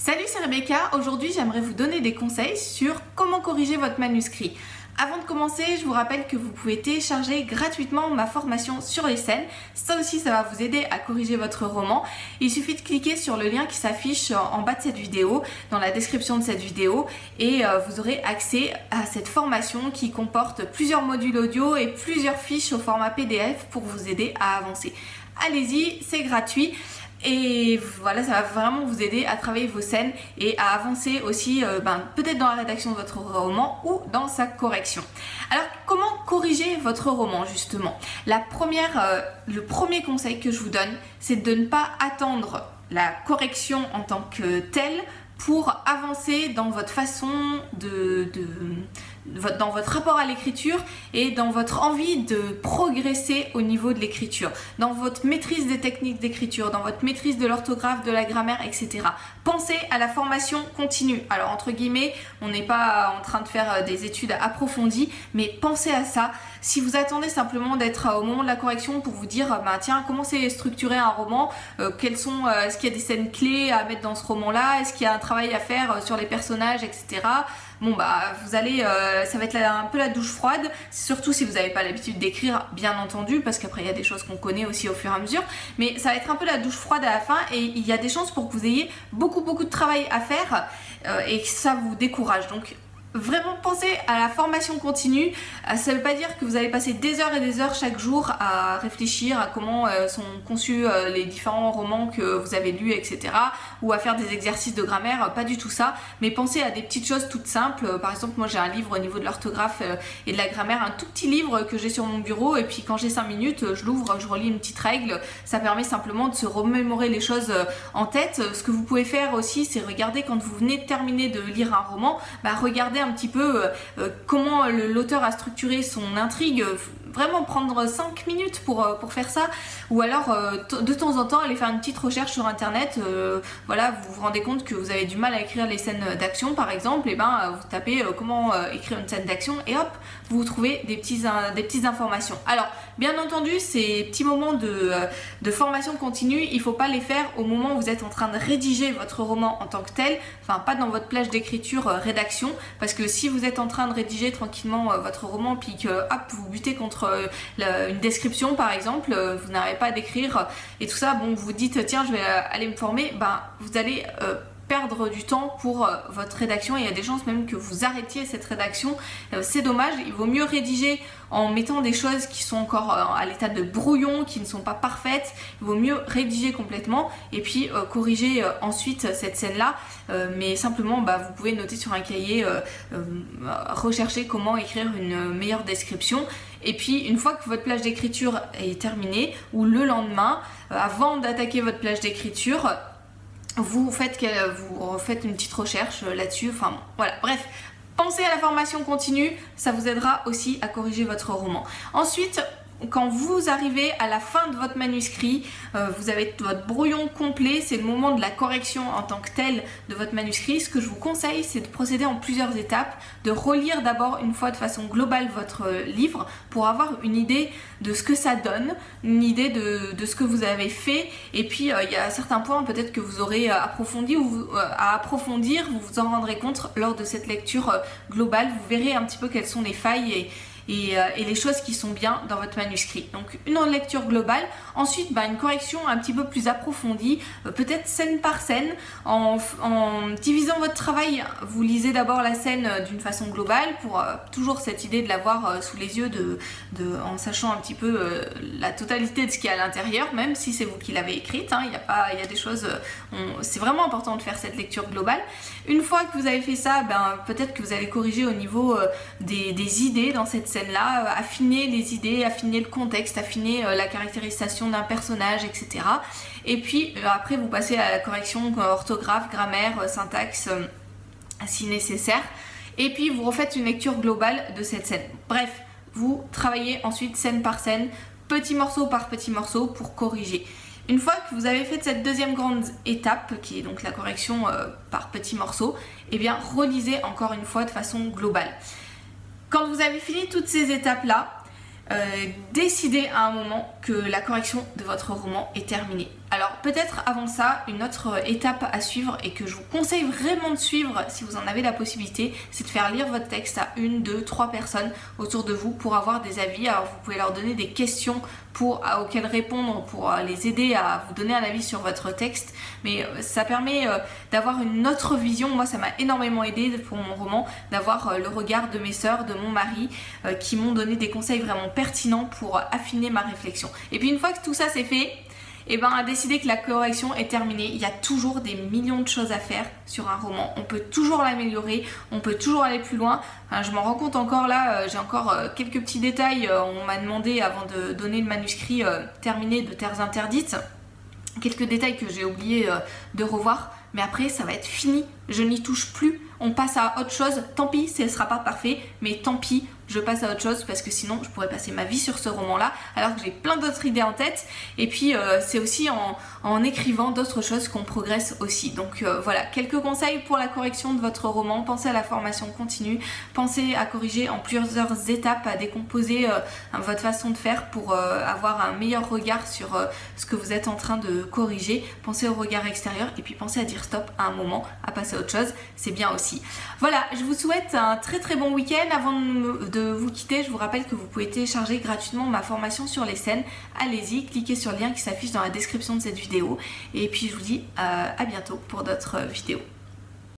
Salut, c'est Rebecca. Aujourd'hui, j'aimerais vous donner des conseils sur comment corriger votre manuscrit. Avant de commencer, je vous rappelle que vous pouvez télécharger gratuitement ma formation sur les scènes. Ça aussi, ça va vous aider à corriger votre roman. Il suffit de cliquer sur le lien qui s'affiche en bas de cette vidéo, dans la description de cette vidéo, et vous aurez accès à cette formation qui comporte plusieurs modules audio et plusieurs fiches au format PDF pour vous aider à avancer. Allez-y, c'est gratuit. Et voilà, ça va vraiment vous aider à travailler vos scènes et à avancer aussi peut-être dans la rédaction de votre roman ou dans sa correction. Alors, comment corriger votre roman justement? Le premier conseil que je vous donne, c'est de ne pas attendre la correction en tant que telle pour avancer dans votre façon dans votre rapport à l'écriture et dans votre envie de progresser au niveau de l'écriture, dans votre maîtrise des techniques d'écriture, dans votre maîtrise de l'orthographe, de la grammaire, etc. Pensez à la formation continue. Alors entre guillemets, on n'est pas en train de faire des études approfondies, mais pensez à ça. Si vous attendez simplement d'être au moment de la correction pour vous dire tiens, comment c'est structurer un roman, est-ce qu'il y a des scènes clés à mettre dans ce roman-là, est-ce qu'il y a un travail à faire sur les personnages, etc. Bon vous allez, ça va être un peu la douche froide, surtout si vous n'avez pas l'habitude d'écrire, bien entendu, parce qu'après il y a des choses qu'on connaît aussi au fur et à mesure, mais ça va être un peu la douche froide à la fin et il y a des chances pour que vous ayez beaucoup de travail à faire et que ça vous décourage. Donc vraiment pensez à la formation continue. Ça ne veut pas dire que vous allez passer des heures et des heures chaque jour à réfléchir à comment sont conçus les différents romans que vous avez lus, etc. ou à faire des exercices de grammaire, pas du tout ça, mais pensez à des petites choses toutes simples. Par exemple, moi j'ai un livre au niveau de l'orthographe et de la grammaire, un tout petit livre que j'ai sur mon bureau, et puis quand j'ai 5 minutes, je l'ouvre, je relis une petite règle. Ça permet simplement de se remémorer les choses en tête. Ce que vous pouvez faire aussi, c'est regarder quand vous venez de terminer de lire un roman, regardez un petit peu comment l'auteur a structuré son intrigue, vraiment prendre 5 minutes pour faire ça, ou alors de temps en temps aller faire une petite recherche sur internet. Voilà, vous vous rendez compte que vous avez du mal à écrire les scènes d'action par exemple, et vous tapez comment écrire une scène d'action et hop, vous trouvez des petites informations. Alors bien entendu, ces petits moments de formation continue, il ne faut pas les faire au moment où vous êtes en train de rédiger votre roman en tant que tel, enfin pas dans votre plage d'écriture rédaction, parce que si vous êtes en train de rédiger tranquillement votre roman puis que hop, vous butez contre une description par exemple, vous n'arrivez pas à décrire et tout ça, bon, vous vous dites tiens, je vais aller me former, vous allez perdre du temps pour votre rédaction et il y a des chances même que vous arrêtiez cette rédaction. C'est dommage, il vaut mieux rédiger en mettant des choses qui sont encore à l'état de brouillon, qui ne sont pas parfaites. Il vaut mieux rédiger complètement et puis corriger ensuite cette scène-là, mais simplement vous pouvez noter sur un cahier, rechercher comment écrire une meilleure description. Et puis une fois que votre plage d'écriture est terminée, ou le lendemain, avant d'attaquer votre plage d'écriture, vous faites une petite recherche là-dessus, voilà, bref. Pensez à la formation continue, ça vous aidera aussi à corriger votre roman. Ensuite, quand vous arrivez à la fin de votre manuscrit, vous avez votre brouillon complet, c'est le moment de la correction en tant que tel de votre manuscrit. Ce que je vous conseille, c'est de procéder en plusieurs étapes, de relire d'abord une fois de façon globale votre livre pour avoir une idée de ce que ça donne, une idée de ce que vous avez fait, et puis il y a certains points peut-être que vous aurez approfondi ou à approfondir, vous vous en rendrez compte lors de cette lecture globale, vous verrez un petit peu quelles sont les failles et les choses qui sont bien dans votre manuscrit. Donc une lecture globale, ensuite une correction un petit peu plus approfondie, peut-être scène par scène, en divisant votre travail. Vous lisez d'abord la scène d'une façon globale pour toujours cette idée de l'avoir sous les yeux, en sachant un petit peu la totalité de ce qu'il y a à l'intérieur, même si c'est vous qui l'avez écrite, il y a des choses, c'est vraiment important de faire cette lecture globale. Une fois que vous avez fait ça, peut-être que vous allez corriger au niveau des idées dans cette scène-là, affiner les idées, affiner le contexte, affiner la caractérisation d'un personnage, etc. Et puis après vous passez à la correction orthographe, grammaire, syntaxe si nécessaire. Et puis vous refaites une lecture globale de cette scène. Bref, vous travaillez ensuite scène par scène, petit morceau par petit morceau pour corriger. Une fois que vous avez fait cette deuxième grande étape, qui est donc la correction par petits morceaux, relisez encore une fois de façon globale. Quand vous avez fini toutes ces étapes-là, décidez à un moment que la correction de votre roman est terminée. Alors peut-être avant ça, une autre étape à suivre et que je vous conseille vraiment de suivre si vous en avez la possibilité, c'est de faire lire votre texte à 1, 2, 3 personnes autour de vous pour avoir des avis. Alors vous pouvez leur donner des questions auxquelles répondre pour les aider à vous donner un avis sur votre texte, mais ça permet d'avoir une autre vision. Moi ça m'a énormément aidé pour mon roman d'avoir le regard de mes sœurs, de mon mari qui m'ont donné des conseils vraiment pertinents pour affiner ma réflexion. Et puis une fois que tout ça c'est fait, et ben à décider que la correction est terminée. Il y a toujours des millions de choses à faire sur un roman, on peut toujours l'améliorer, on peut toujours aller plus loin. Enfin, je m'en rends compte encore là, j'ai encore quelques petits détails, on m'a demandé avant de donner le manuscrit terminé de Terres Interdites, quelques détails que j'ai oublié de revoir, mais après ça va être fini, je n'y touche plus, on passe à autre chose, tant pis, ce ne sera pas parfait, mais tant pis, je passe à autre chose parce que sinon je pourrais passer ma vie sur ce roman là alors que j'ai plein d'autres idées en tête. Et puis c'est aussi en écrivant d'autres choses qu'on progresse aussi. Donc voilà, quelques conseils pour la correction de votre roman. Pensez à la formation continue, pensez à corriger en plusieurs étapes, à décomposer votre façon de faire pour avoir un meilleur regard sur ce que vous êtes en train de corriger. Pensez au regard extérieur et puis pensez à dire stop à un moment, à passer à autre chose, c'est bien aussi. Voilà, je vous souhaite un très bon week-end. Avant de vous quitter, je vous rappelle que vous pouvez télécharger gratuitement ma formation sur les scènes. Allez-y, cliquez sur le lien qui s'affiche dans la description de cette vidéo et puis je vous dis à bientôt pour d'autres vidéos.